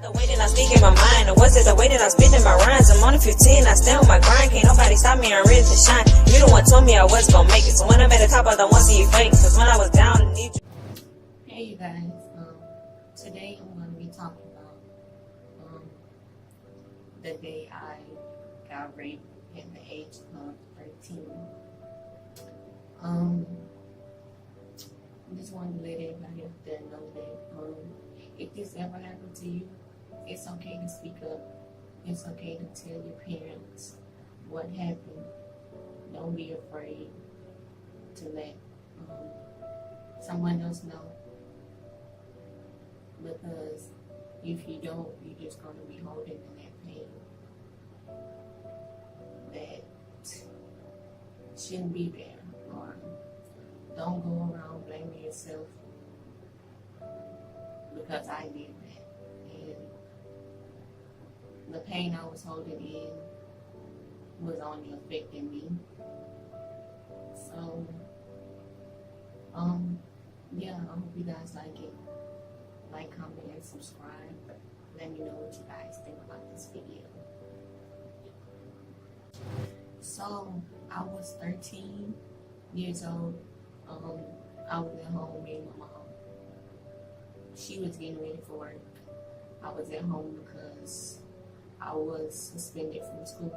The way that I speak in my mind, or was it the way that I spit in my rhymes? I'm only 15, I stand with my grind, can't nobody stop me, I'm ready to shine. You the one told me I was gonna make it, so when I'm at the top, I don't want to see you fake, cause when I was down, I need you. Hey you guys, today I'm going to be talking about the day I got raped at the age of 13. I just wanted to let everybody out there know that if this ever happened to you, it's okay to speak up. It's okay to tell your parents what happened. Don't be afraid to let someone else know, because if you don't, you're just going to be holding in that pain that shouldn't be there. Or don't go around blaming yourself, because I did that, and the pain I was holding in was only affecting me. So yeah, I hope you guys like it. Like, comment, and subscribe. Let me know what you guys think about this video. So I was 13 years old. I was at home, me and my mom. She was getting ready for work. I was at home because I was suspended from school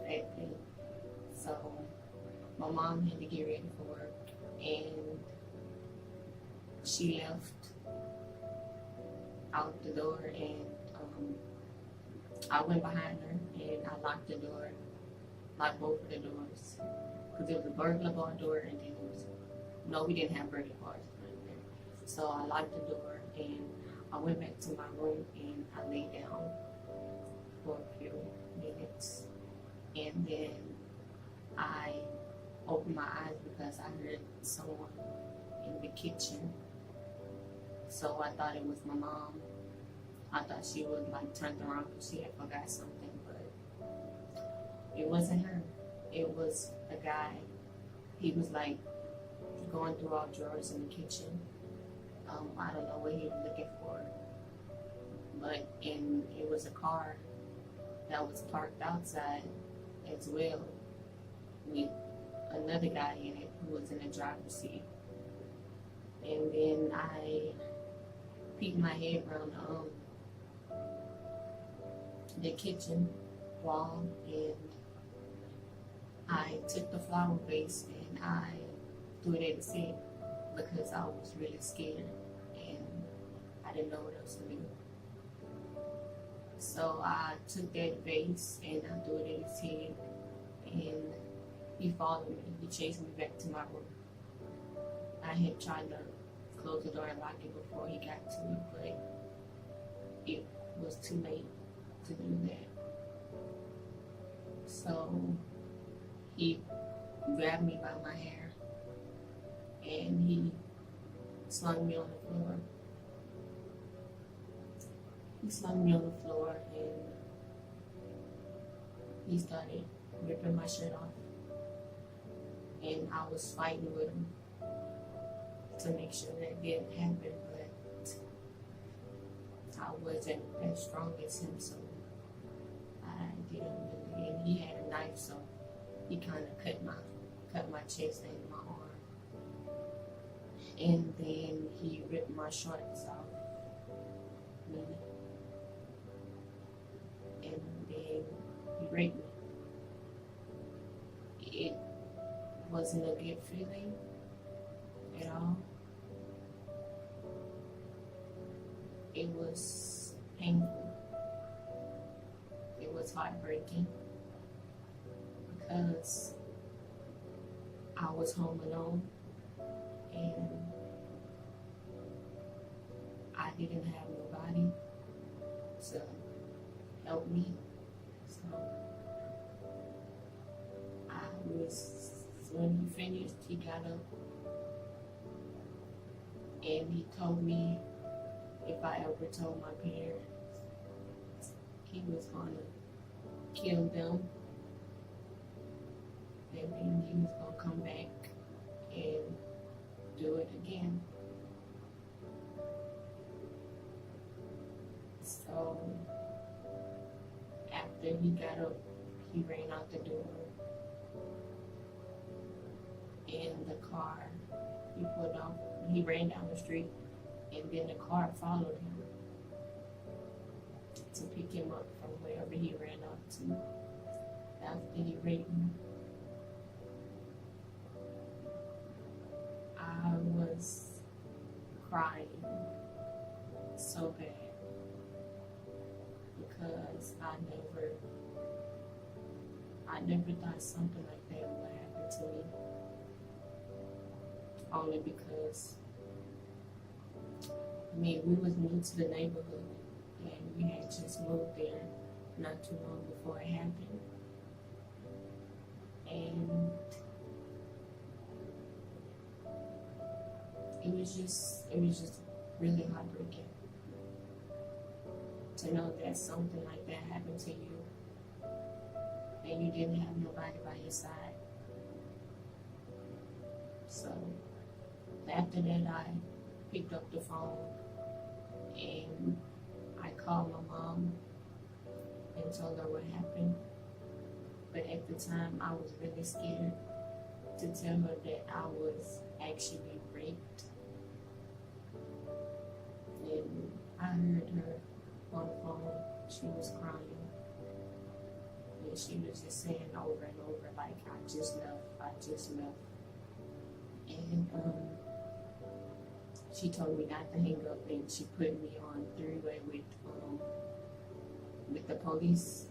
that day. So my mom had to get ready for work, and she left out the door, and I went behind her and I locked the door, locked both of the doors, because it was a burglar bar door, and then we didn't have burglar bars right there. So I locked the door and I went back to my room and I lay down for a few minutes, and then I opened my eyes because I heard someone in the kitchen. So I thought it was my mom. I thought she was like turned around because she had forgot something, but it wasn't her. It was a guy. He was like going through all drawers in the kitchen. I don't know what he was looking for, but it was a car that was parked outside as well, with another guy in it who was in the driver's seat. And then I peeked my head around the kitchen wall, and I took the flower vase and I threw it at the sink because I was really scared and I didn't know what else to do. So I took that vase and I threw it at his head, and he followed me. He chased me back to my room. I had tried to close the door and lock it before he got to me, but it was too late to do that. So he grabbed me by my hair and he slung me on the floor. He slung me on the floor and he started ripping my shirt off. And I was fighting with him to make sure that didn't happen, but I wasn't as strong as him, so I didn't really. And he had a knife, so he kind of cut my chest and my arm, and then he ripped my shorts off me, and then he raped me. It wasn't a good feeling at all. It was painful. It was heartbreaking because I was home alone and I didn't have nobody to help me. So when he finished, he got up and he told me if I ever told my parents, he was going to kill them, and then he was going to come back and do it again. So after he got up, he ran out the door. In the car, he pulled off. He ran down the street, and then the car followed him to pick him up from wherever he ran up to. After he raped me, I was crying so bad because I never thought something like that would happen to me. Only because, we was new to the neighborhood and we had just moved there not too long before it happened. And it was just really heartbreaking to know that something like that happened to you and you didn't have nobody by your side. So after that, I picked up the phone and I called my mom and told her what happened. But at the time, I was really scared to tell her that I was actually raped. And I heard her on the phone. She was crying. And she was just saying over and over, like, I just left. And she told me not to hang up, and she put me on three-way with the police.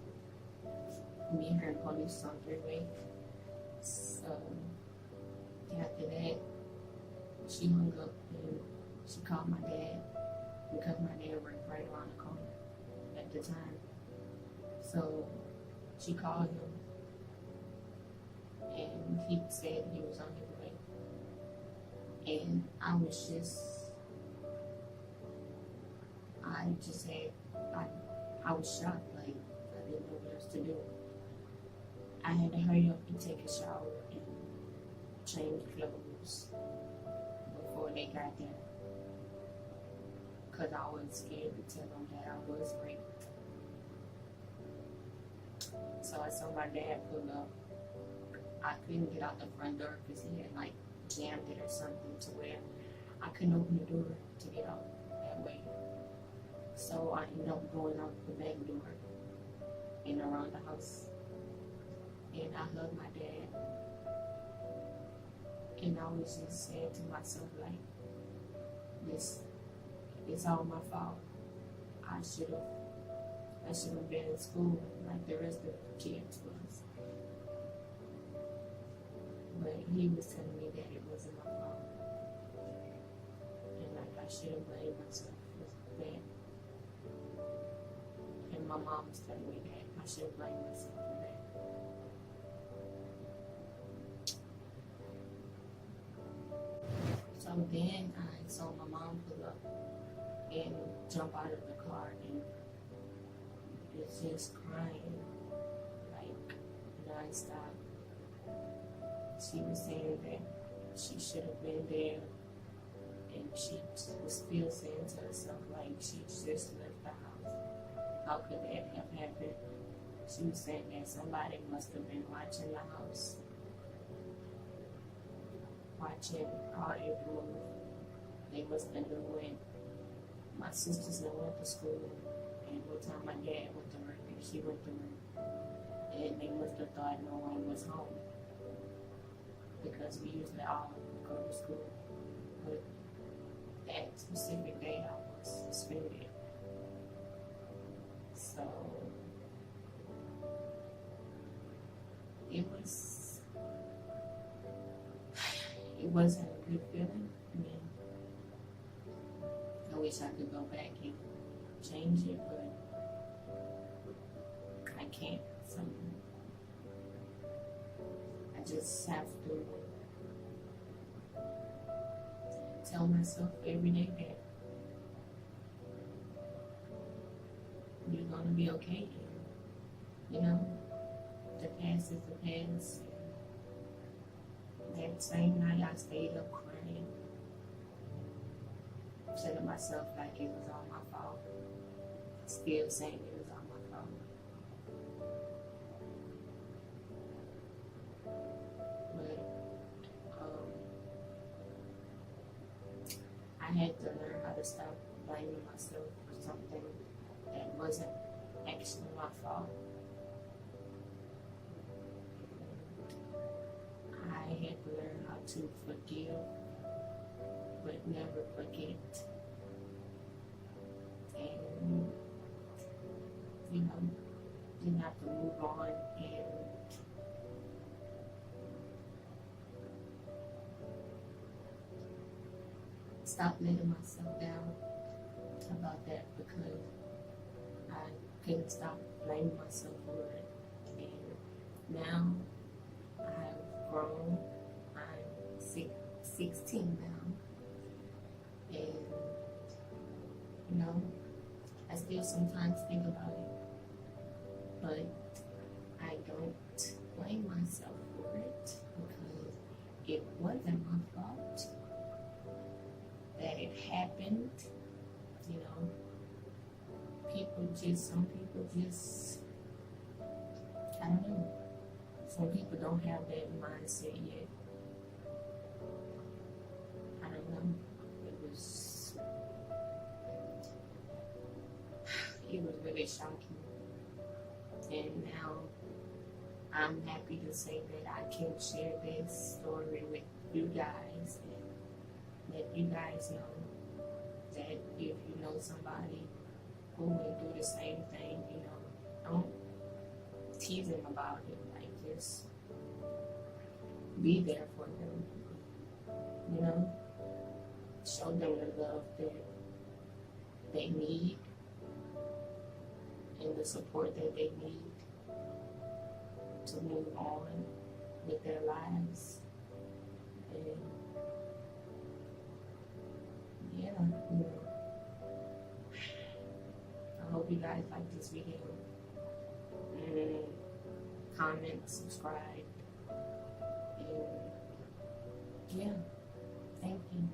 Me and her and police on three-way. So after that, she hung up and she called my dad because my dad worked right around the corner at the time. So she called him and he said he was on his way. And I was shocked, like I didn't know what else to do. I had to hurry up and take a shower and change clothes before they got there, because I was scared to tell them that I was raped. So I saw my dad pull up. I couldn't get out the front door because he had like jammed it or something to where I couldn't open the door to get out that way. So I ended up going out the back door and around the house. And I hugged my dad. And I was just saying to myself, like, it's all my fault. I should have been in school like the rest of the kids was. But he was telling me that it wasn't my fault. And like I should have blamed myself for that. And my mom was telling me that I should have blamed myself for that. So then I saw my mom pull up and jump out of the car and was just crying like non-stop. She was saying that she should have been there, and she was still saying to herself like she just left the house. How could that have happened? She was saying that somebody must have been watching the house, watching our every move. They must have known when my sisters went to school, and what time my dad went to work and she went to work. And they must have thought no one was home, because we usually all go to school. But that specific day I was suspended. So it wasn't a good feeling. I mean, I wish I could go back and change it, but I can't. So I just have to tell myself every day that you're gonna be okay. You know, the past is the past. That same night I stayed up crying, telling myself like it was all my fault. Still saying it was all my fault. I had to learn how to stop blaming myself for something that wasn't actually my fault. I had to learn how to forgive, but never forget. And, you have to move on and stop letting myself down about that, because I couldn't stop blaming myself for it. And now I've grown. I'm 16 now. And, I still sometimes think about it. But I don't blame myself for it, because it wasn't my fault that it happened. Some people just, I don't know. Some people don't have that mindset yet. I don't know. It was really shocking. And now I'm happy to say that I can share this story with you guys and let you guys know that if you know somebody who went through the same thing, don't tease them about it. Like, just be there for them. Show them the love that they need and the support that they need to move on with their lives. And I hope you guys like this video. Comment, subscribe, and thank you.